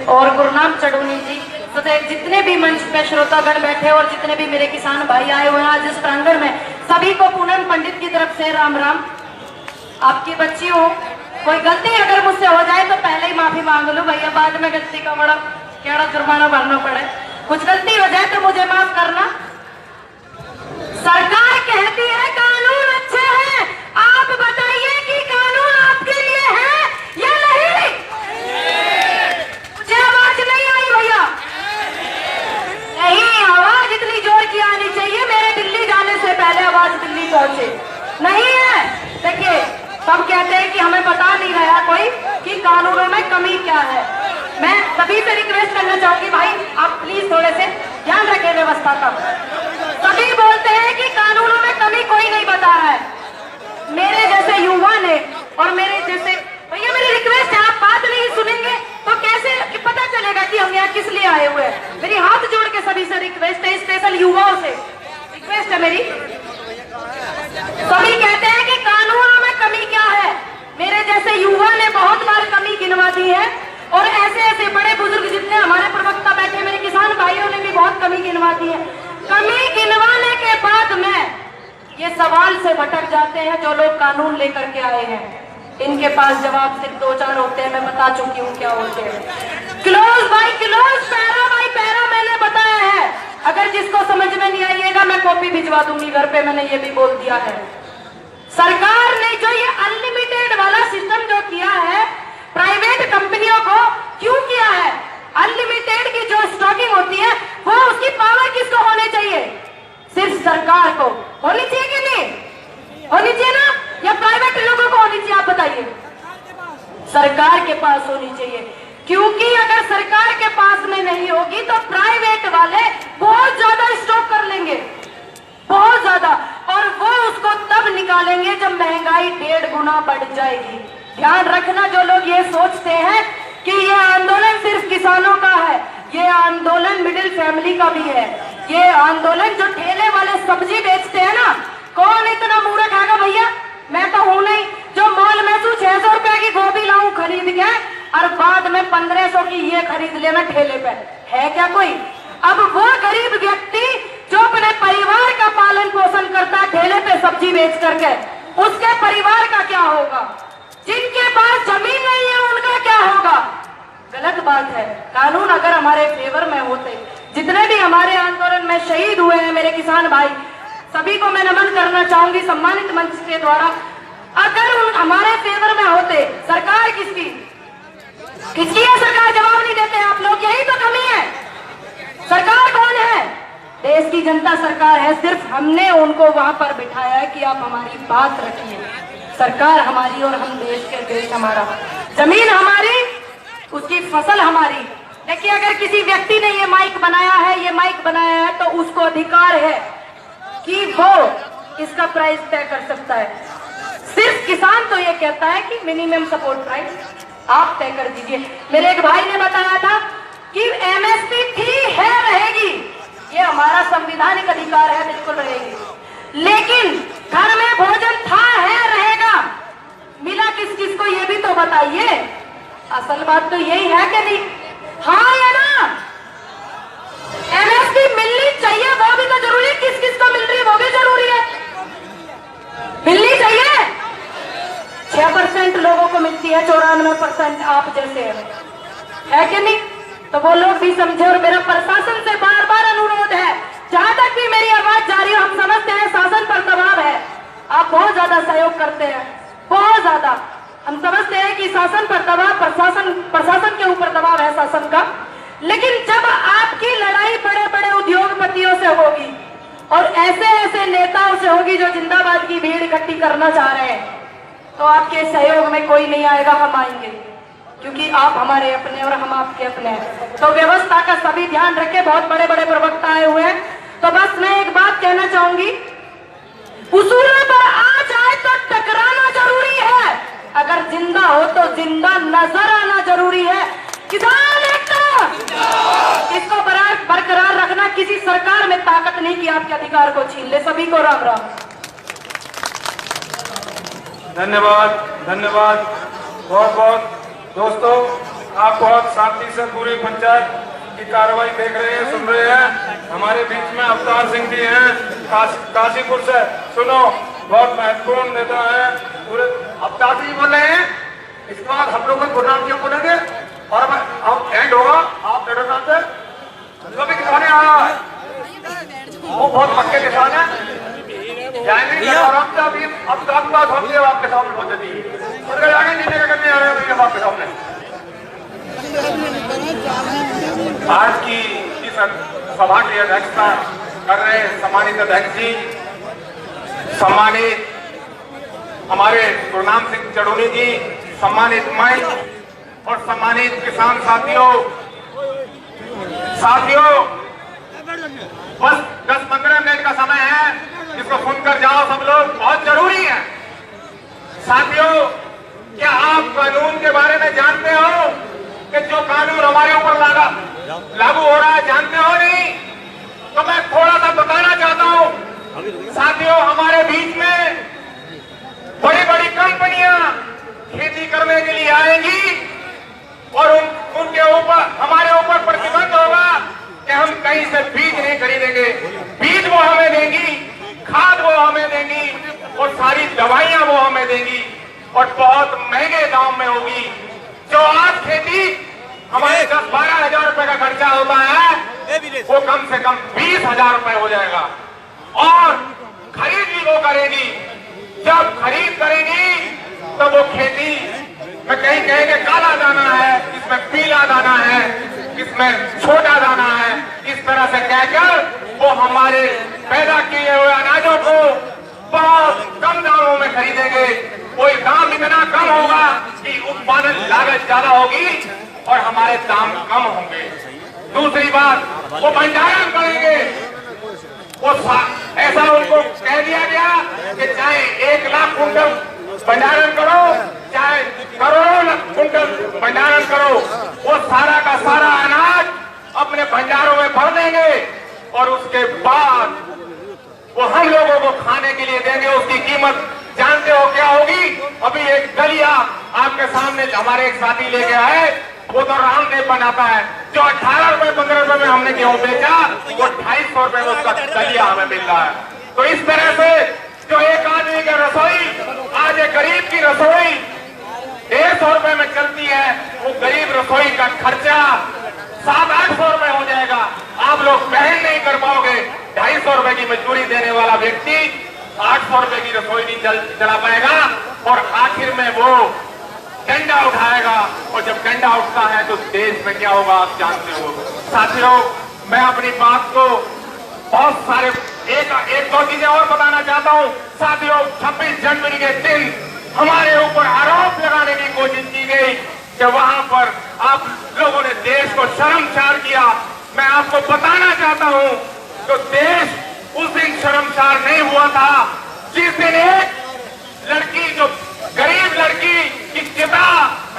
और गुरनाम चढ़ूनी जी, तो जितने भी मंच पे श्रोतागण बैठे और जितने भी मेरे किसान भाई आए हुए हैं आज इस प्रांगण में, सभी को पूनम पंडित की तरफ से राम राम। आपकी बच्ची हूँ, कोई गलती अगर मुझसे हो जाए तो पहले ही माफी मांग लो भैया, बाद में गलती का बड़ा केड़ा जुर्माना भरना पड़े। कुछ गलती हो जाए तो मुझे माफ करना। सरकार कहती है कानून अच्छे हैं, आप बताइए कि कानून आपके लिए है या नहीं? मुझे आवाज नहीं आई भैया। नहीं, आवाज इतनी जोर की आनी चाहिए, मेरे दिल्ली जाने से पहले आवाज दिल्ली पहुंचे। नहीं है, देखिए सब कहते हैं कि हमें पता नहीं रहा कोई कि कानूनों में कमी क्या है। मैं सभी से रिक्वेस्ट करना चाहूंगी भाई, आप प्लीज थोड़े से ध्यान रखें व्यवस्था का। सभी बोलते हैं कि कानूनों में कमी कोई नहीं बता रहा है। मेरे जैसे युवा ने और मेरे जैसे भैया, मेरी रिक्वेस्ट है, आप बात नहीं सुनेंगे तो कैसे कि पता चलेगा कि हम यहाँ किस लिए आए हुए हैं। मेरी हाथ जोड़ के सभी से रिक्वेस्ट है, स्पेशल युवाओं से रिक्वेस्ट है मेरी। सभी कहते हैं कि कानूनों में कमी क्या है। मेरे जैसे युवा ने बहुत बार कमी गिनवा दी है और ऐसे ऐसे बड़े बुजुर्ग जितने हमारे प्रवक्ता बैठे मेरे किसान भाइयों ने भी बहुत कमी गिनवा दी है। कमी गिनवाने के बाद में ये सवाल से भटक जाते हैं जो लोग कानून लेकर के आए हैं। इनके पास जवाब सिर्फ दो चार होते हैं, मैं बता चुकी हूँ क्या होते हैं। Close by close, para by para मैंने बताया है। अगर जिसको समझ में नहीं आइएगा मैं कॉपी भिजवा दूंगी घर पे, मैंने ये भी बोल दिया है। सरकार ने जो ये अनलिमिटेड वाला सिस्टम जो किया है प्राइवेट कंपनियों को, क्यों किया है? अनलिमिटेड की जो स्टॉकिंग होती है वो उसकी पावर किसको होनी चाहिए? सिर्फ सरकार को होनी चाहिए कि नहीं होनी चाहिए ना, या प्राइवेट लोगों को होनी चाहिए? आप बताइए। सरकार के पास होनी चाहिए, क्योंकि अगर सरकार के पास में नहीं होगी तो प्राइवेट वाले बहुत ज्यादा स्टॉक कर लेंगे, बहुत ज्यादा, और वो उसको तब निकालेंगे जब महंगाई 1.5 गुना बढ़ जाएगी। ध्यान रखना, जो लोग ये सोचते हैं कि ये आंदोलन सिर्फ किसानों का है, ये आंदोलन मिडिल फैमिली का भी है। ये आंदोलन जो ठेले वाले सब्जी बेचते हैं ना, कौन इतना मूर्ख है भैया? मैं तो हूं नहीं जो मॉल में तू 600 रुपए की गोभी लाऊं खरीद के और बाद में 1500 की ये खरीद लेना ठेले पे, है क्या कोई? अब वो गरीब व्यक्ति जो अपने परिवार का पालन पोषण करता है ठेले पे सब्जी बेच करके, उसके परिवार का क्या होगा? जिनके पास जमीन नहीं है उनका क्या होगा? गलत बात है। कानून अगर हमारे फेवर में होते, जितने भी हमारे आंदोलन में शहीद हुए हैं मेरे किसान भाई, सभी को मैं नमन करना चाहूंगी सम्मानित मंच के द्वारा। अगर उन हमारे फेवर में होते, सरकार किसकी किसकी है? सरकार जवाब नहीं देते आप लोग, यही तो कमी है। सरकार कौन है? देश की जनता सरकार है। सिर्फ हमने उनको वहां पर बिठाया है कि आप हमारी बात रखिए। सरकार हमारी और हम देश के, देश हमारा, जमीन हमारी, उसकी फसल हमारी। देखिए, अगर किसी व्यक्ति ने ये माइक बनाया है, ये माइक बनाया है, तो उसको अधिकार है कि वो इसका प्राइस तय कर सकता है। सिर्फ किसान तो ये कहता है कि मिनिमम सपोर्ट प्राइस आप तय कर दीजिए। मेरे एक भाई ने बताया था कि एमएसपी थी, है, रहेगी, ये हमारा संवैधानिक अधिकार है, बिल्कुल रहेगी। लेकिन घर में भोजन था, है, रहेगा, मिला किस किस को ये भी तो बताइए। असल बात तो यही है कि नहीं? हाँ या ना? एमएसपी मिलनी चाहिए, वो भी तो जरूरी है। किस किस को मिल रही है वो भी जरूरी है, मिलनी चाहिए। 6% लोगों को मिलती है, 94% आप जैसे है कि नहीं? तो वो लोग भी समझे। और मेरा प्रशासन से बार बार अनुरोध है, जहां तक भी मेरी आवाज जा रही हो, हम समझते हैं शासन पर दबाव है, आप बहुत ज्यादा सहयोग करते हैं, बहुत ज्यादा। हम समझते हैं कि शासन पर दबाव, प्रशासन के ऊपर दबाव है शासन का। लेकिन जब आपकी लड़ाई बड़े बड़े उद्योगपतियों से होगी और ऐसे ऐसे नेताओं से होगी जो जिंदाबाद की भीड़ इकट्ठी करना चाह रहे हैं, तो आपके सहयोग में कोई नहीं आएगा, हम आएंगे, क्योंकि आप हमारे अपने और हम आपके अपने हैं। तो व्यवस्था का सभी ध्यान रखें। बहुत बड़े बड़े प्रवक्ता आए हुए हैं, तो बस मैं एक बात कहना चाहूंगी, उसूलों पर आ जाए तो टकराना जरूरी है, अगर जिंदा हो तो जिंदा नजर आना जरूरी है। किसान एकता, इसको बरकरार रखना। किसी सरकार में ताकत नहीं कि आपके अधिकार को छीन ले। सभी को राम राम। धन्यवाद, धन्यवाद बहुत बहुत दोस्तों। आप बहुत शांति से पूरी पंचायत की कार्रवाई देख रहे हैं, सुन रहे हैं। हमारे बीच में अवतार सिंह जी हैं काशीपुर से, सुनो, बहुत महत्वपूर्ण नेता है पूरे। अवतार सिंह बोल रहे हैं, इसके बाद हम लोग गुरनाम क्यों बोलेंगे और अब एंड होगा। आप नाम से जो भी किसान आया है वो बहुत पक्के किसान है, यानी आराम से अभी अब तक बात होती है आपके सामने हो जाती है, आगे नीचे का करने आ रहे हैं आपके सामने। आज की इस सभा की अध्यक्षता कर रहे सम्मानित अध्यक्ष जी, सम्मानित हमारे गुरनाम सिंह चड़ूनी जी, सम्मानित मैं और सम्मानित किसान साथियों, बस 10-15 मिनट का समय है, इसको सुनकर जाओ सब लोग, बहुत जरूरी है। साथियों, क्या आप कानून के बारे में जानते हो कि जो कानून हमारे ऊपर लागू हो रहा है, जानते हो नहीं? तो मैं थोड़ा सा बताना चाहता हूं। साथियों, हमारे बीच में बड़ी बड़ी कंपनियां खेती करने के लिए आएंगी और उनके ऊपर हमारे ऊपर प्रतिबंध होगा कि हम कहीं से बीज नहीं खरीदेंगे। बीज वो हमें देंगी, खाद वो हमें देंगी और सारी दवाइयां वो हमें देंगी और बहुत महंगे दाम में होगी। जो आज खेती हमारे 10-12 हजार रुपए का खर्चा होता है, वो कम से कम 20,000 रुपए हो जाएगा। और खरीद भी वो करेगी। जब खरीद करेगी तो वो खेती में कहीं कहेंगे काला दाना है, इसमें पीला दाना है, इसमें छोटा दाना है, इस तरह से कहकर वो हमारे पैदा किए हुए अनाजों को बहुत कम दामों में खरीदेंगे। कोई दाम इतना कम होगा कि उत्पादन लागत ज्यादा होगी और हमारे दाम कम होंगे। दूसरी बात, वो भंडारण करेंगे। वो ऐसा उनको कह दिया गया कि चाहे 1 लाख कुंटल भंडारण करो, चाहे करोड़ों कुंटल भंडारण करो, वो सारा का सारा अनाज अपने भंडारों में भर देंगे और उसके बाद वो हम लोगों को खाने के लिए देंगे। उसकी कीमत जानते हो क्या होगी? अभी एक दलिया आपके सामने हमारे एक साथी लेके आए, वो तो रामदेव बनाता है, जो 18 रुपए 15 रुपए में हमने गेहूं बेचा, वो 250 रुपए में उसका दलिया हमें मिल रहा है। तो इस तरह से जो एक आदमी की रसोई आज एक गरीब की रसोई 150 रुपए में चलती है, वो गरीब रसोई का खर्चा 700-800 रुपए हो जाएगा। आप लोग वहन नहीं कर पाओगे। 250 रुपए की मजदूरी देने वाला व्यक्ति 800 रुपए की रसोई नहीं चला पाएगा और आखिर में वो डंडा उठाएगा और जब डंडा उठता है तो देश में क्या होगा आप जानते हो। साथियों, मैं अपनी बात को बहुत सारे एक दो चीजें और बताना चाहता हूं। साथियों, 26 जनवरी के दिन हमारे ऊपर आरोप लगाने की कोशिश की गई कि वहां पर आप लोगों ने देश को शर्मसार किया। मैं आपको बताना चाहता हूं कि देश उस दिन शर्मसार नहीं हुआ था जिस दिन एक लड़की, जो गरीब लड़की की चिता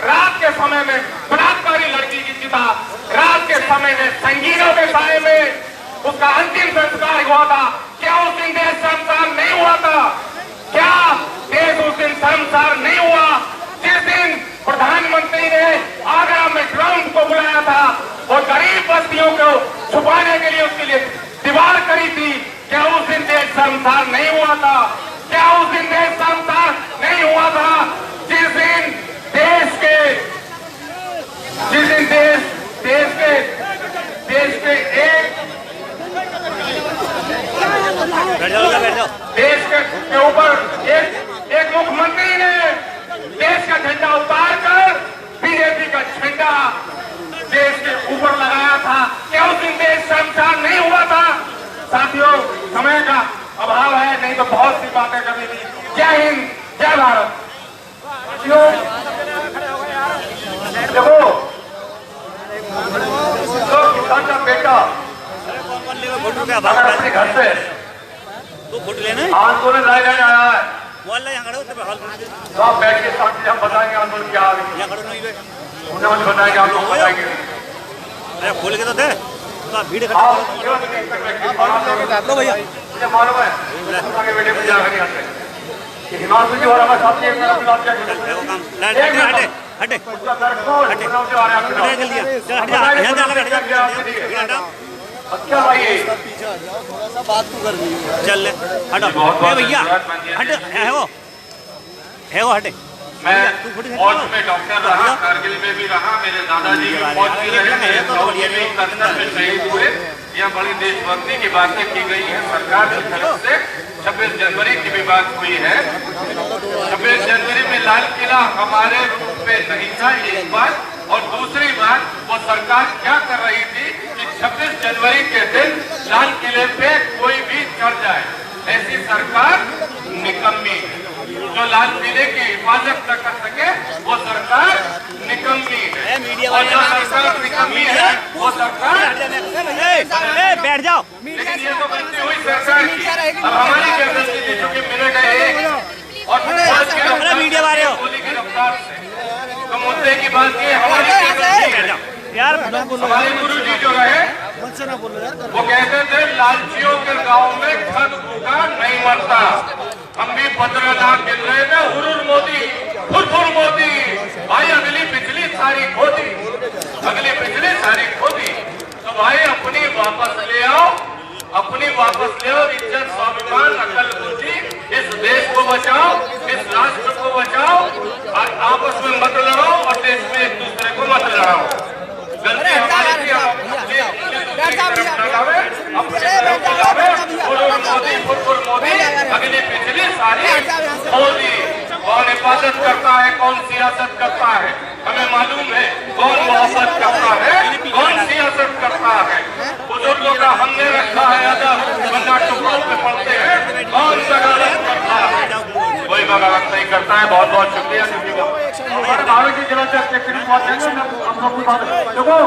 रात के समय में, बलात्कारी लड़की की चिता रात के समय में संगीनों के साए में उसका अंतिम संस्कार हुआ था। क्या उस दिन देश शर्मसार नहीं हुआ था? क्या देश उस दिन शर्मसार नहीं हुआ जिस दिन प्रधानमंत्री ने आगरा में ड्रोन को बुलाया था और गरीब बस्तियों को छुपाने के लिए उसके लिए दीवार करी थी? क्या उस दिन देश शर्मसार नहीं हुआ था? क्या उस दिन देश शर्मसार नहीं हुआ था जिस दिन देश के देश के ऊपर एक मुख्यमंत्री ने देश का झंडा उतार कर बीजेपी का झंडा देश के ऊपर लगाया था? क्या उस दिन देश शर्मसार नहीं हुआ था? साथियों, समय का अभाव है, नहीं तो बहुत सी बातें करनी थी। जय हिंद, जय भारत। देखो, तो किसान का बेटा अगर अपने घर से आंदोलन राय लेने आया है तो आप बैठ के साथ हम बताएंगे आंदोलन क्या आ रही है, उन्हें मुझे बताएंगे, आप लोग बताएंगे। बोल के तो थे भीड़ भैया मुझे मालूम है आगे बेटे को जाकर नहीं आते। हिमांशु जी और हमारे साथ हटे उसका दर्द कौन चुनाव के बारे में हटे जल्दी चल हट जा यहाँ से अलग हट जा अच्छा भाई चल ले हटो ए भैया हट है वो हटे मैं फौज में डॉक्टर रहा, कारगिल में भी रहा, मेरे दादाजी भी फौज में रहे, मेरे फौज में करनल में शहीद हुए। यह बड़ी देशभक्ति की बातें की गई है सरकार की तरफ से। 26 जनवरी की भी बात हुई है। 26 जनवरी में लाल किला हमारे रूप में नहीं था, एक बात। और दूसरी बात, वो सरकार क्या कर रही थी कि 26 जनवरी के दिन लाल किले पे कोई भी चढ़ जाए, ऐसी सरकार निकम्मी है। जो लाल किले की हिफाजत न कर सके वो सरकार निकम्मी है, और जो सरकार निकम्मी है वो सरकार। बैठ जाओ लेकिन ये तो गलती हुई सरकार की। अब हमारी क्या गलती थी, चूंकि मिले गए एक और मीडिया वाले हो गोली की रफ्तार से। तो मुद्दे की बात ये हमारी क्या गलती है। यार हमारे गुरु जी जो रहे वो कहते थे लालचियों के गांव में खत भूखा नहीं मरता। हम भी 15 लाख गिन रहे थे, हुरुर मोदी फुरफुर मोदी। भाई अगली पिछली सारी खोदी, अगली पिछली सारी खोदी। तो भाई अपनी वापस ले आओ, अपनी वापस ले आओ। इज्जत स्वाभिमान अकल बुद्धि, इस देश को बचाओ, इस राष्ट्र को बचाओ, और आपस में मत लड़ो और देश में एक दूसरे को मत लड़ाओ। गलती हमारी थी, मोदी अगली पिछली सारी मोदी। कौन हिफाजत करता है, कौन सियासत करता है, हमें मालूम है। कौन मोहब्बत करता है, कौन सियासत करता है। बुजुर्गों का हमने रखा है अदब, वरना टुकड़ों पे पड़ते हैं। कौन बगावत करता है, कोई बगावत नहीं करता है। बहुत बहुत शुक्रिया। हमारे भारत के जिला देखो